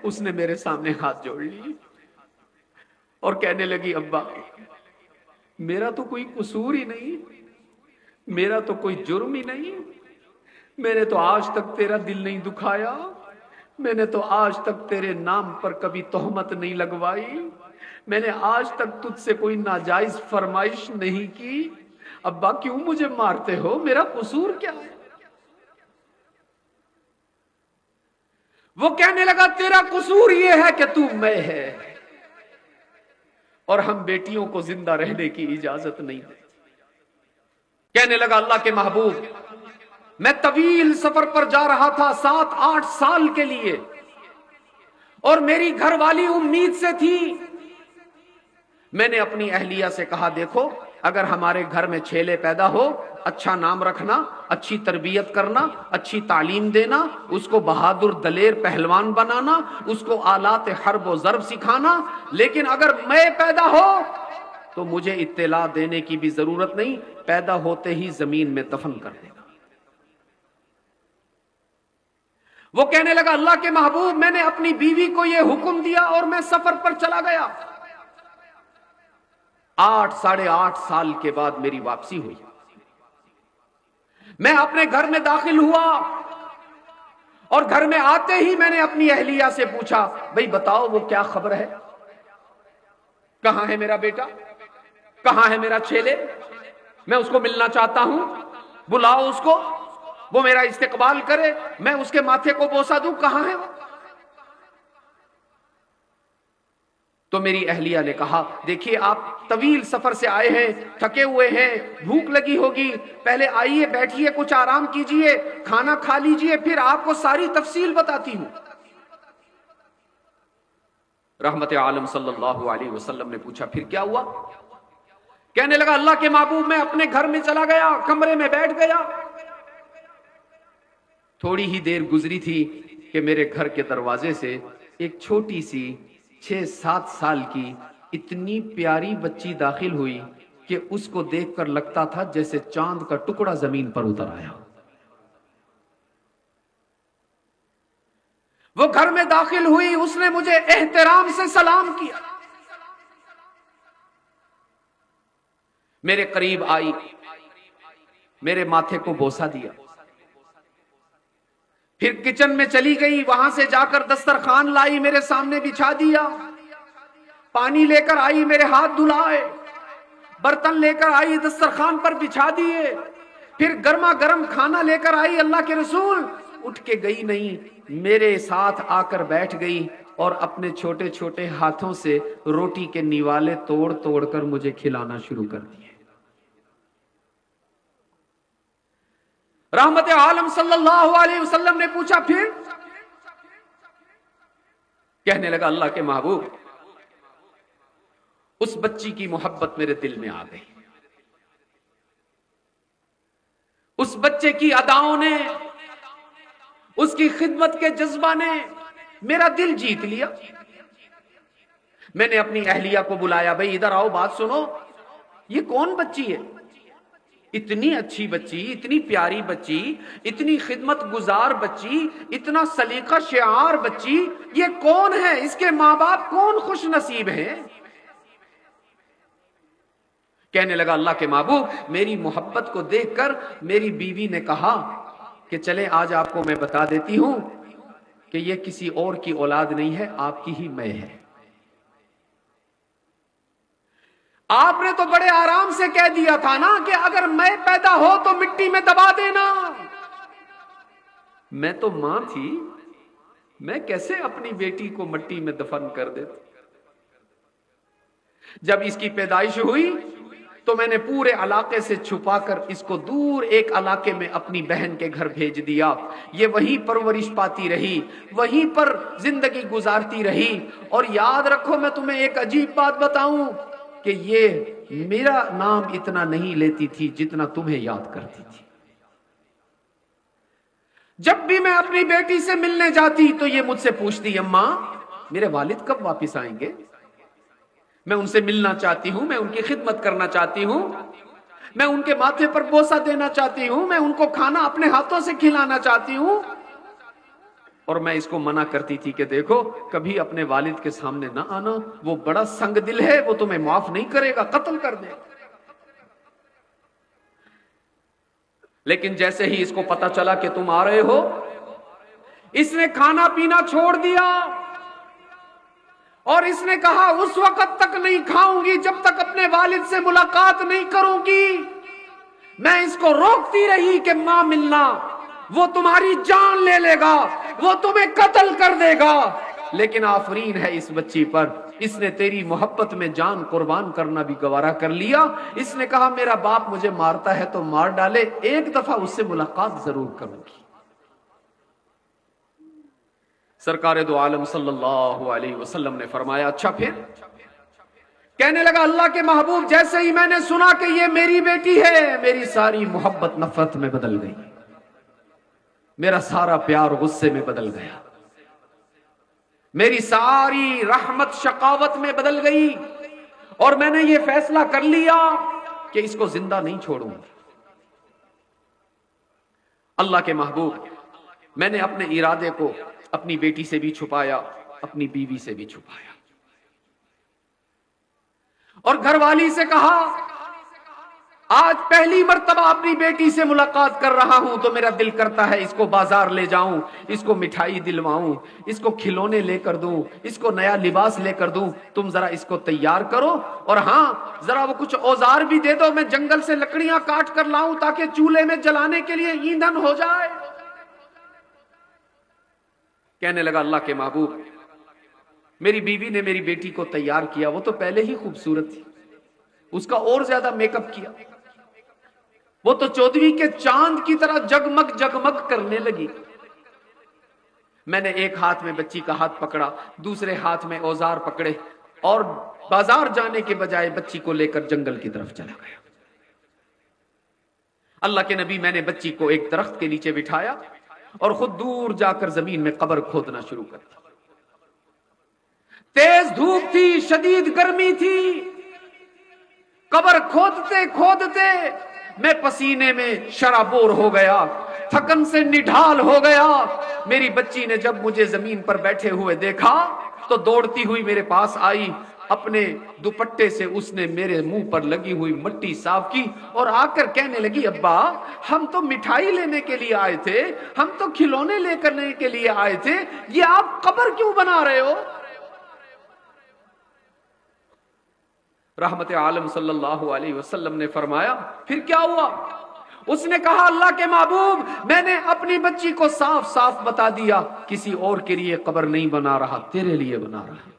اس نے میرے سامنے ہاتھ جوڑ لی اور کہنے لگی ابا میرا تو کوئی قصور ہی نہیں، میرا تو کوئی جرم ہی نہیں، میں نے تو آج تک تیرا دل نہیں دکھایا، میں نے تو آج تک تیرے نام پر کبھی تہمت نہیں لگوائی، میں نے آج تک تجھ سے کوئی ناجائز فرمائش نہیں کی، ابا کیوں مجھے مارتے ہو، میرا قصور کیا ہے؟ وہ کہنے لگا تیرا قصور یہ ہے کہ تو میں ہے، اور ہم بیٹیوں کو زندہ رہنے کی اجازت نہیں دیتے۔ کہنے لگا اللہ کے محبوب میں طویل سفر پر جا رہا تھا 7-8 سال کے لیے، اور میری گھر والی امید سے تھی، میں نے اپنی اہلیہ سے کہا دیکھو اگر ہمارے گھر میں چھیلے پیدا ہو، اچھا نام رکھنا، اچھی تربیت کرنا، اچھی تعلیم دینا، اس کو بہادر دلیر پہلوان بنانا، اس کو آلات حرب و ضرب سکھانا، لیکن اگر میں پیدا ہو تو مجھے اطلاع دینے کی بھی ضرورت نہیں، پیدا ہوتے ہی زمین میں دفن کر دینا۔ وہ کہنے لگا اللہ کے محبوب میں نے اپنی بیوی کو یہ حکم دیا اور میں سفر پر چلا گیا، 8-8.5 سال کے بعد میری واپسی ہوئی، میں اپنے گھر میں داخل ہوا اور گھر میں آتے ہی میں نے اپنی اہلیہ سے پوچھا بھئی بتاؤ وہ کیا خبر ہے، کہاں ہے میرا بیٹا، کہاں ہے میرا چھیلے، میں اس کو ملنا چاہتا ہوں، بلاؤ اس کو، وہ میرا استقبال کرے، میں اس کے ماتھے کو بوسہ دوں، کہاں ہے وہ؟ تو میری اہلیہ نے کہا دیکھیے آپ طویل سفر سے آئے ہیں، تھکے ہوئے ہیں، بھوک لگی ہوگی، پہلے آئیے بیٹھیے کچھ آرام کیجئے، کھانا کھا لیجئے، پھر آپ کو ساری تفصیل بتاتی ہوں۔ رحمت عالم صلی اللہ علیہ وسلم نے پوچھا پھر کیا ہوا؟ کہنے لگا اللہ کے محبوب میں اپنے گھر میں چلا گیا، کمرے میں بیٹھ گیا، تھوڑی ہی دیر گزری تھی کہ میرے گھر کے دروازے سے ایک چھوٹی سی 6-7 سال کی اتنی پیاری بچی داخل ہوئی کہ اس کو دیکھ کر لگتا تھا جیسے چاند کا ٹکڑا زمین پر اتر آیا۔ وہ گھر میں داخل ہوئی، اس نے مجھے احترام سے سلام کیا، میرے قریب آئی، میرے ماتھے کو بوسہ دیا، پھر کچن میں چلی گئی، وہاں سے جا کر دسترخوان لائی، میرے سامنے بچھا دیا، پانی لے کر آئی، میرے ہاتھ دھلائے، برتن لے کر آئی، دسترخوان پر بچھا دیے، پھر گرما گرم کھانا لے کر آئی۔ اللہ کے رسول اٹھ کے گئی نہیں، میرے ساتھ آ کر بیٹھ گئی اور اپنے چھوٹے چھوٹے ہاتھوں سے روٹی کے نیوالے توڑ توڑ کر مجھے کھلانا شروع کر دیے۔ رحمت عالم صلی اللہ علیہ وسلم نے پوچھا پھر؟ کہنے لگا اللہ کے محبوب اس بچی کی محبت میرے دل میں آ گئی، اس بچے کی اداؤں نے، اس کی خدمت کے جذبہ نے میرا دل جیت لیا۔ میں نے اپنی اہلیہ کو بلایا، بھئی ادھر آؤ بات سنو، یہ کون بچی ہے؟ اتنی اچھی بچی، اتنی پیاری بچی، اتنی خدمت گزار بچی، اتنا سلیقہ شعار بچی، یہ کون ہے؟ اس کے ماں باپ کون خوش نصیب ہیں؟ کہنے لگا اللہ کے محبوب میری محبت کو دیکھ کر میری بیوی نے کہا کہ چلے آج آپ کو میں بتا دیتی ہوں کہ یہ کسی اور کی اولاد نہیں ہے، آپ کی ہی میں ہے۔ آپ نے تو بڑے آرام سے کہہ دیا تھا نا کہ اگر میں پیدا ہو تو مٹی میں دبا دینا، میں تو ماں تھی، میں کیسے اپنی بیٹی کو مٹی میں دفن کر دیتا؟ جب اس کی پیدائش ہوئی تو میں نے پورے علاقے سے چھپا کر اس کو دور ایک علاقے میں اپنی بہن کے گھر بھیج دیا، یہ وہیں پرورش پاتی رہی، وہیں پر زندگی گزارتی رہی۔ اور یاد رکھو میں تمہیں ایک عجیب بات بتاؤں کہ یہ میرا نام اتنا نہیں لیتی تھی جتنا تمہیں یاد کرتی تھی۔ جب بھی میں اپنی بیٹی سے ملنے جاتی تو یہ مجھ سے پوچھتی اماں میرے والد کب واپس آئیں گے؟ میں ان سے ملنا چاہتی ہوں، میں ان کی خدمت کرنا چاہتی ہوں، میں ان کے ماتھے پر بوسہ دینا چاہتی ہوں، میں ان کو کھانا اپنے ہاتھوں سے کھلانا چاہتی ہوں۔ اور میں اس کو منع کرتی تھی کہ دیکھو کبھی اپنے والد کے سامنے نہ آنا، وہ بڑا سنگ دل ہے، وہ تمہیں معاف نہیں کرے گا، قتل کر دے. لیکن جیسے ہی اس کو پتا چلا کہ تم آ رہے ہو، اس نے کھانا پینا چھوڑ دیا اور اس نے کہا اس وقت تک نہیں کھاؤں گی جب تک اپنے والد سے ملاقات نہیں کروں گی. میں اس کو روکتی رہی کہ ماں ملنا، وہ تمہاری جان لے لے گا، وہ تمہیں قتل کر دے گا. لیکن آفرین ہے اس بچی پر، اس نے تیری محبت میں جان قربان کرنا بھی گوارا کر لیا. اس نے کہا میرا باپ مجھے مارتا ہے تو مار ڈالے، ایک دفعہ اس سے ملاقات ضرور کروں گی. سرکار دو عالم صلی اللہ علیہ وسلم نے فرمایا اچھا پھر؟ کہنے لگا اللہ کے محبوب جیسے ہی میں نے سنا کہ یہ میری بیٹی ہے، میری ساری محبت نفرت میں بدل گئی، میرا سارا پیار غصے میں بدل گیا، میری ساری رحمت شقاوت میں بدل گئی، اور میں نے یہ فیصلہ کر لیا کہ اس کو زندہ نہیں چھوڑوں گا. اللہ کے محبوب میں نے اپنے ارادے کو اپنی بیٹی سے بھی چھپایا، اپنی بیوی سے بھی چھپایا، اور گھر والی سے کہا آج پہلی مرتبہ اپنی بیٹی سے ملاقات کر رہا ہوں تو میرا دل کرتا ہے اس کو بازار لے جاؤں، اس کو مٹھائی دلواؤں، اس کو کھلونے لے کر دوں، اس کو نیا لباس لے کر دوں. تم ذرا اس کو تیار کرو، اور ہاں ذرا وہ کچھ اوزار بھی دے دو، میں جنگل سے لکڑیاں کاٹ کر لاؤں تاکہ چولہے میں جلانے کے لیے ایندھن ہو جائے. کہنے لگا اللہ کے محبوب میری بیوی نے میری بیٹی کو تیار کیا، وہ تو پہلے ہی خوبصورت تھی، اس کا اور زیادہ میک اپ کیا، وہ تو 14ویں کے چاند کی طرح جگمگ جگمگ کرنے لگی. میں نے ایک ہاتھ میں بچی کا ہاتھ پکڑا، دوسرے ہاتھ میں اوزار پکڑے، اور بازار جانے کے بجائے بچی کو لے کر جنگل کی طرف چلا گیا. اللہ کے نبی میں نے بچی کو ایک درخت کے نیچے بٹھایا اور خود دور جا کر زمین میں قبر کھودنا شروع کر دیا. تیز دھوپ تھی، شدید گرمی تھی، قبر کھودتے کھودتے میں پسینے میں شرابور ہو گیا، تھکن سے نڈھال ہو گیا. میری بچی نے جب مجھے زمین پر بیٹھے ہوئے دیکھا تو دوڑتی ہوئی میرے پاس آئی، اپنے دوپٹے سے اس نے میرے منہ پر لگی ہوئی مٹی صاف کی اور آ کر کہنے لگی ابا ہم تو مٹھائی لینے کے لیے آئے تھے، ہم تو کھلونے لے کرنے کے لیے آئے تھے، یہ آپ قبر کیوں بنا رہے ہو؟ رحمت عالم صلی اللہ علیہ وسلم نے فرمایا پھر کیا ہوا؟ اس نے کہا اللہ کے محبوب میں نے اپنی بچی کو صاف صاف بتا دیا کسی اور کے لیے قبر نہیں بنا رہا، تیرے لیے بنا رہا.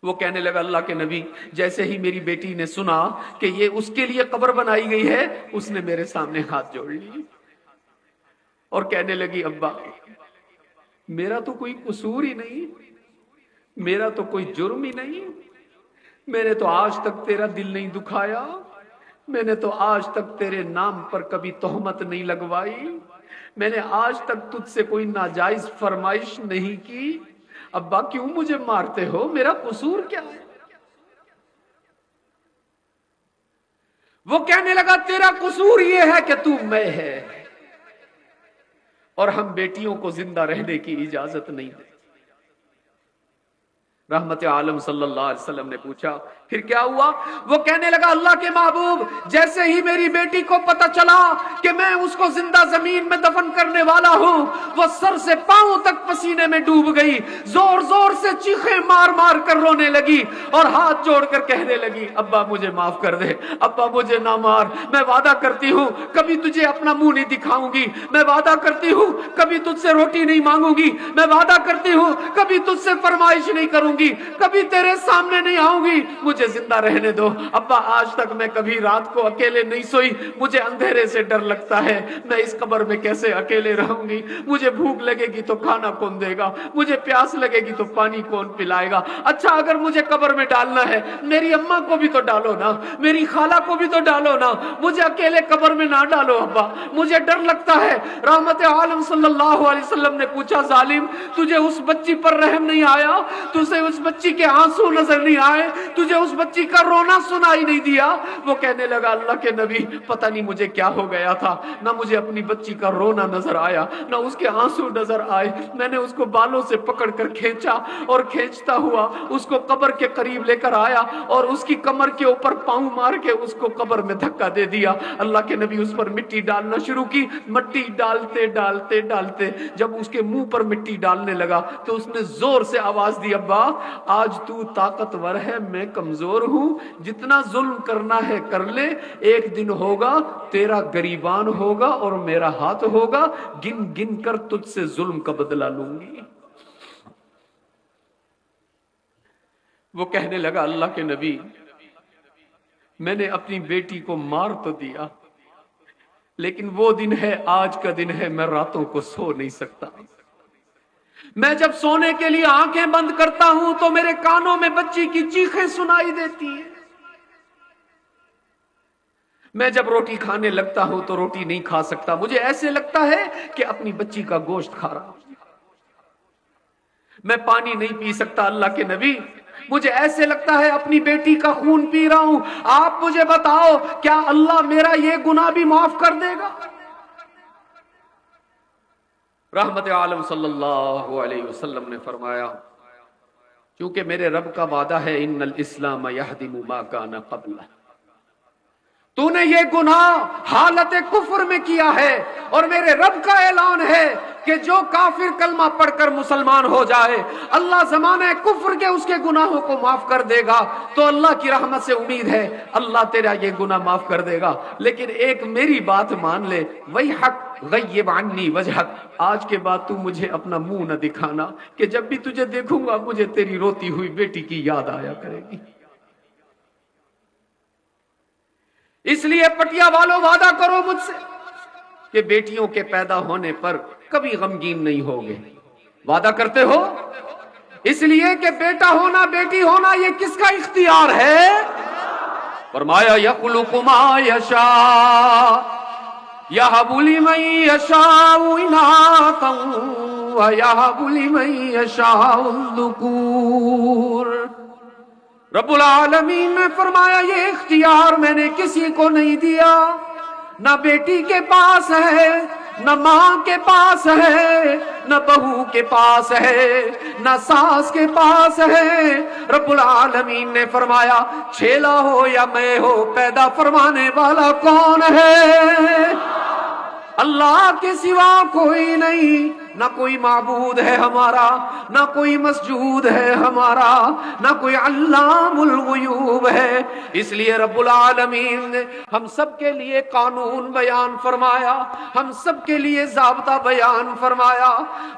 وہ کہنے لگا اللہ کے نبی جیسے ہی میری بیٹی نے سنا کہ یہ اس کے لیے قبر بنائی گئی ہے، اس نے میرے سامنے ہاتھ جوڑ لی اور کہنے لگی ابا میرا تو کوئی قصور ہی نہیں، میرا تو کوئی جرم ہی نہیں، میں نے تو آج تک تیرا دل نہیں دکھایا، میں نے تو آج تک تیرے نام پر کبھی تہمت نہیں لگوائی، میں نے آج تک تجھ سے کوئی ناجائز فرمائش نہیں کی، ابا کیوں مجھے مارتے ہو؟ میرا قصور کیا ہے؟ وہ کہنے لگا تیرا قصور یہ ہے کہ تو میں ہے اور ہم بیٹیوں کو زندہ رہنے کی اجازت نہیں دے. رحمت عالم صلی اللہ علیہ وسلم نے پوچھا پھر کیا ہوا؟ وہ کہنے لگا اللہ کے محبوب جیسے ہی میری بیٹی کو پتا چلا کہ میں اس کو زندہ زمین میں دفن کرنے والا ہوں، وہ سر سے پاؤں تک پسینے میں ڈوب گئی، زور زور سے چیخیں مار مار کر رونے لگی اور ہاتھ جوڑ کر کہنے لگی ابا مجھے معاف کر دے، ابا مجھے نہ مار، میں وعدہ کرتی ہوں کبھی تجھے اپنا منہ نہیں دکھاؤں گی، میں وعدہ کرتی ہوں کبھی تجھ سے روٹی نہیں مانگوں گی، میں وعدہ کرتی ہوں کبھی تجھ سے فرمائش نہیں کروں گی، کبھی تیرے سامنے نہیں آؤں گی، مجھے زندہ رہنے دو. ابا آج تک میں کبھی رات کو اکیلے نہیں سوئی، مجھے اندھیرے سے ڈر لگتا ہے، میں اس قبر میں کیسے اکیلے رہوں گی، مجھے بھوک لگے گی تو کھانا کون دے گا، مجھے پیاس لگے گی تو پانی کون پلائے گا. اچھا اگر مجھے قبر میں ڈالنا ہے میری اماں کو بھی تو ڈالو نا، میری خالہ کو بھی تو ڈالو نا، مجھے اکیلے قبر میں نہ ڈالو ابا، مجھے ڈر لگتا ہے. رحمت عالم صلی اللہ علیہ وسلم نے پوچھا ظالم تجھے اس بچی پر رحم نہیں آیا؟ تجھے اس بچی کے آنسو نظر نہیں آئے؟ تجھے اس بچی کا رونا سنائی نہیں دیا؟ وہ کہنے لگا اللہ کے نبی پتہ نہیں مجھے کیا ہو گیا تھا، نہ مجھے اپنی بچی کا رونا نظر آیا نہ اس کے آنسو نظر آئے، میں نے اس کو بالوں سے پکڑ کر کھینچا اور کھینچتا ہوا اس کو قبر کے قریب لے کر آیا اور اس کی کمر کے اوپر پاؤں مار کے اس کو قبر میں دھکا دے دیا۔ اللہ کے نبی اس پر مٹی ڈالنا شروع کی، مٹی ڈالتے ڈالتے ڈالتے جب اس کے منہ پر مٹی ڈالنے لگا تو اس نے زور سے آواز دی، ابا آج تو طاقتور ہے میں کمزور ہوں، جتنا ظلم کرنا ہے کر لے، ایک دن ہوگا تیرا گریبان ہوگا اور میرا ہاتھ ہوگا، گن گن کر تجھ سے ظلم کا بدلہ لوں گی۔ وہ کہنے لگا اللہ کے نبی میں نے اپنی بیٹی کو مار تو دیا لیکن وہ دن ہے، آج کا دن ہے، میں راتوں کو سو نہیں سکتا، میں جب سونے کے لیے آنکھیں بند کرتا ہوں تو میرے کانوں میں بچی کی چیخیں سنائی دیتی ہیں، میں جب روٹی کھانے لگتا ہوں تو روٹی نہیں کھا سکتا، مجھے ایسے لگتا ہے کہ اپنی بچی کا گوشت کھا رہا ہوں، میں پانی نہیں پی سکتا اللہ کے نبی، مجھے ایسے لگتا ہے اپنی بیٹی کا خون پی رہا ہوں، آپ مجھے بتاؤ کیا اللہ میرا یہ گناہ بھی معاف کر دے گا؟ رحمت عالم صلی اللہ علیہ وسلم نے فرمایا کیونکہ میرے رب کا وعدہ ہے ان الاسلام یہدم ما کان قبلہ، تو نے یہ گناہ حالت کفر میں کیا ہے اور میرے رب کا اعلان ہے کہ جو کافر کلمہ پڑھ کر مسلمان ہو جائے اللہ زمانہ کفر کے اس کے گناہوں کو معاف کر دے گا، تو اللہ کی رحمت سے امید ہے اللہ تیرا یہ گناہ معاف کر دے گا، لیکن ایک میری بات مان لے، وہی حق غیب عنی وجہک، آج کے بعد تو مجھے اپنا منہ نہ دکھانا کہ جب بھی تجھے دیکھوں گا مجھے تیری روتی ہوئی بیٹی کی یاد آیا کرے گی۔ اس لیے پٹیا والوں وعدہ کرو مجھ سے کہ بیٹیوں کے پیدا ہونے پر کبھی غمگین نہیں ہوگے، وعدہ کرتے ہو؟ اس لیے کہ بیٹا ہونا بیٹی ہونا یہ کس کا اختیار ہے؟ فرمایا یخلق ما یشاء یہب لمن یشاء اناثا ویہب لمن یشاء الذکور۔ رب العالمین نے فرمایا یہ اختیار میں نے کسی کو نہیں دیا، نہ بیٹی کے پاس ہے، نہ ماں کے پاس ہے، نہ بہو کے پاس ہے، نہ ساس کے پاس ہے، رب العالمین نے فرمایا چھیلا ہو یا میں ہو پیدا فرمانے والا کون ہے؟ اللہ کے سوا کوئی نہیں، نہ کوئی معبود ہے ہمارا، نہ کوئی مسجود ہے ہمارا، نہ کوئی علام الغیوب ہے۔ اس لیے رب العالمین نے ہم سب کے لیے قانون بیان فرمایا، ہم سب کے لیے ضابطہ بیان فرمایا۔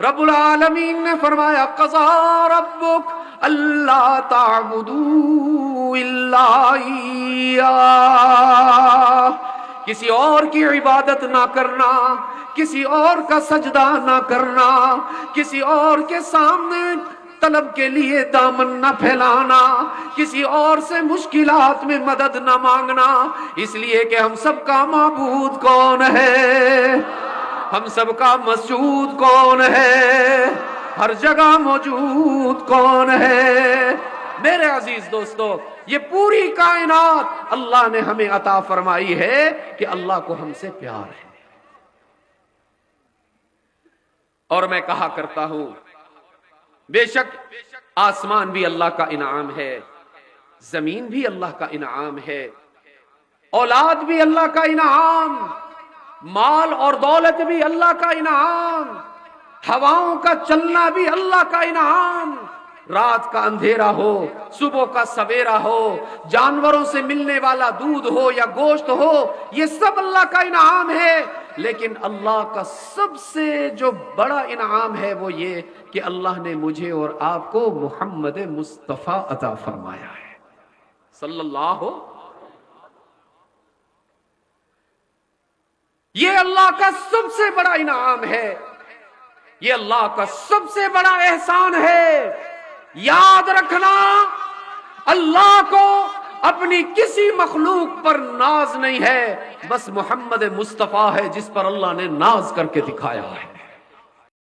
رب العالمین نے فرمایا قضا ربک اللہ تعبدوا الا ایہ، کسی اور کی عبادت نہ کرنا، کسی اور کا سجدہ نہ کرنا، کسی اور کے سامنے طلب کے لیے دامن نہ پھیلانا، کسی اور سے مشکلات میں مدد نہ مانگنا، اس لیے کہ ہم سب کا معبود کون ہے؟ ہم سب کا مسجود کون ہے؟ ہر جگہ موجود کون ہے؟ میرے عزیز دوستو، یہ پوری کائنات اللہ نے ہمیں عطا فرمائی ہے کہ اللہ کو ہم سے پیار ہے۔ اور میں کہا کرتا ہوں بے شک آسمان بھی اللہ کا انعام ہے، زمین بھی اللہ کا انعام ہے، اولاد بھی اللہ کا انعام، مال اور دولت بھی اللہ کا انعام، ہواؤں کا چلنا بھی اللہ کا انعام، رات کا اندھیرا ہو، صبح کا سویرا ہو، جانوروں سے ملنے والا دودھ ہو یا گوشت ہو، یہ سب اللہ کا انعام ہے، لیکن اللہ کا سب سے جو بڑا انعام ہے وہ یہ کہ اللہ نے مجھے اور آپ کو محمد مصطفیٰ عطا فرمایا ہے صلی اللہ۔ یہ اللہ کا سب سے بڑا انعام ہے، یہ اللہ کا سب سے بڑا احسان ہے۔ یاد رکھنا اللہ کو اپنی کسی مخلوق پر ناز نہیں ہے، بس محمد مصطفیٰ ہے جس پر اللہ نے ناز کر کے دکھایا ہے۔